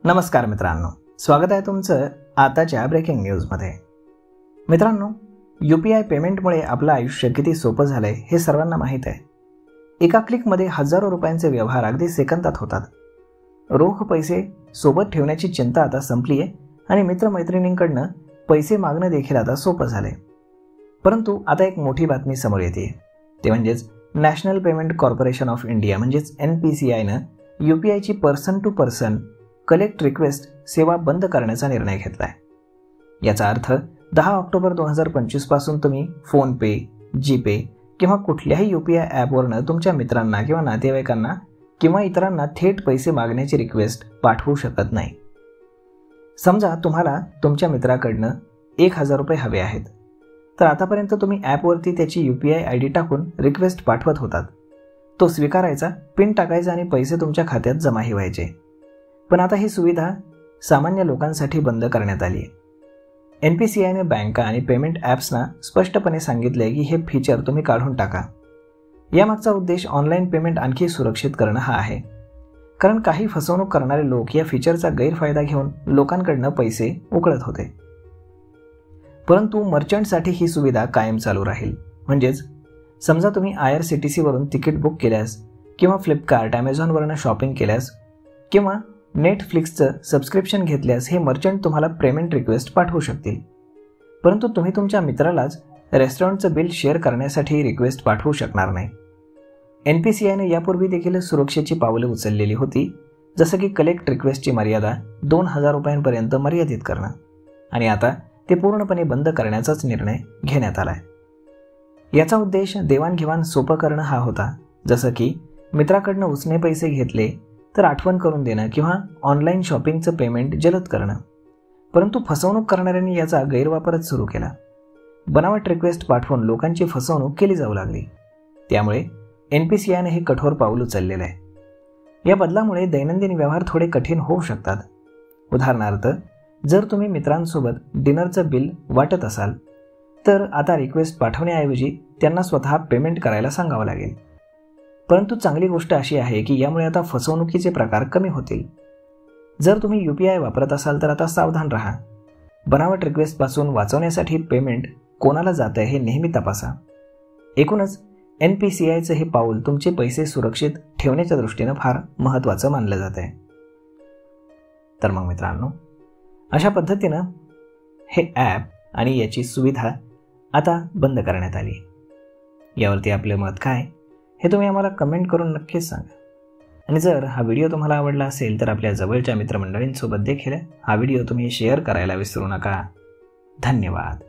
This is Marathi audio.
नमस्कार मित्रांनो, स्वागत आहे तुमचं आताच्या ब्रेकिंग न्यूजमध्ये। मित्रांनो, UPI पेमेंटमुळे आपलं आयुष्य किती सोपं झालंय हे सर्वांना माहीत आहे। एका क्लिकमध्ये हजारो रुपयांचे व्यवहार अगदी सेकंदात होतात। रोख पैसे सोबत ठेवण्याची चिंता आता संपली आहे आणि मित्रमैत्रिणींकडनं पैसे मागणं देखील आता सोपं झालंय। परंतु आता एक मोठी बातमी समोर येते, ते म्हणजेच national payment corporation of India म्हणजेच NPCIनं UPIची person to person collect request सेवा बंद करण्याचा निर्णय घेतलाय। याचा अर्थ 10 ऑक्टोबर 2025 पासून तुम्ही फोनपे, जीपे किंवा कुठल्याही UPI ॲपवरनं तुमच्या मित्रांना किंवा नातेवाईकांना किंवा इतरांना थेट पैसे मागण्याची रिक्वेस्ट पाठवू शकत नाही। समजा तुम्हाला तुमच्या मित्राकडनं 1000 रुपये हवे आहेत, तर आतापर्यंत तुम्ही ॲपवरती त्याची UPI ID टाकून रिक्वेस्ट पाठवत होतात। तो स्वीकारायचा, पिन टाकायचा आणि पैसे तुमच्या खात्यात जमाही व्हायचे। पण आता ही सुविधा सामान्य लोकांसाठी बंद करण्यात आली आहे। NPCIने बँका आणि पेमेंट ॲप्सना स्पष्टपणे सांगितले की हे फीचर तुम्ही काढून टाका। यामागचा उद्देश ऑनलाईन पेमेंट आणखी सुरक्षित करणं हा आहे, कारण काही फसवणूक करणारे लोक या फीचरचा गैरफायदा घेऊन लोकांकडनं पैसे उकळत होते। परंतु मर्चंटसाठी ही सुविधा कायम चालू राहील। म्हणजेच समजा तुम्ही IRCTC वरून तिकीट बुक केल्यास किंवा फ्लिपकार्ट, ॲमेझॉनवरून शॉपिंग केल्यास किंवा नेटफ्लिक्सचं सबस्क्रिप्शन घेतल्यास हे मर्चंट तुम्हाला पेमेंट रिक्वेस्ट पाठवू शकतील। परंतु तुम्ही तुमच्या मित्रालाच रेस्टॉरंटचं बिल शेअर करण्यासाठी रिक्वेस्ट पाठवू शकणार नाही। NPCIने यापूर्वी देखील सुरक्षेची पावले उचललेली होती, जसं की कलेक्ट रिक्वेस्टची मर्यादा 2000 रुपयांपर्यंत मर्यादित करणं, आणि आता ते पूर्णपणे बंद करण्याचाच निर्णय घेण्यात आला आहे। याचा उद्देश देवाणघेवाण सोपं करणं हा होता, जसं की मित्राकडनं उसने पैसे घेतले तर आठवण करून देणं किंवा ऑनलाईन शॉपिंगचं पेमेंट जलद करणं। परंतु फसवणूक करणाऱ्यांनी याचा गैरवापरच सुरू केला। बनावट रिक्वेस्ट पाठवून लोकांची फसवणूक केली जाऊ लागली। त्यामुळे NPCIने हे कठोर पाऊल उचललेलं आहे। या बदलामुळे दैनंदिन व्यवहार थोडे कठीण होऊ शकतात। उदाहरणार्थ, जर तुम्ही मित्रांसोबत डिनरचं बिल वाटत असाल तर आता रिक्वेस्ट पाठवण्याऐवजी त्यांना स्वतः पेमेंट करायला सांगावं लागेल। परंतु चांगली गोष्ट अशी आहे की यामुळे आता फसवणुकीचे प्रकार कमी होतील। जर तुम्ही UPI वापरत असाल तर आता सावधान राहा। बनावट रिक्वेस्टपासून वाचवण्यासाठी पेमेंट कोणाला जात आहे हे नेहमी तपासा। एकूणच NPCIचं हे पाऊल तुमचे पैसे सुरक्षित ठेवण्याच्या दृष्टीनं फार महत्त्वाचं मानलं जात आहे। तर मग मित्रांनो, अशा पद्धतीनं हे ॲप आणि याची सुविधा आता बंद करण्यात आली। यावरती आपलं मत काय हे तुम्ही आम्हाला कमेंट करून नक्कीच सांगा। आणि जर हा व्हिडिओ तुम्हाला आवडला असेल तर आपल्या जवळच्या मित्रमंडळींसोबत देखील हा व्हिडिओ तुम्ही शेअर करायला विसरू नका। धन्यवाद।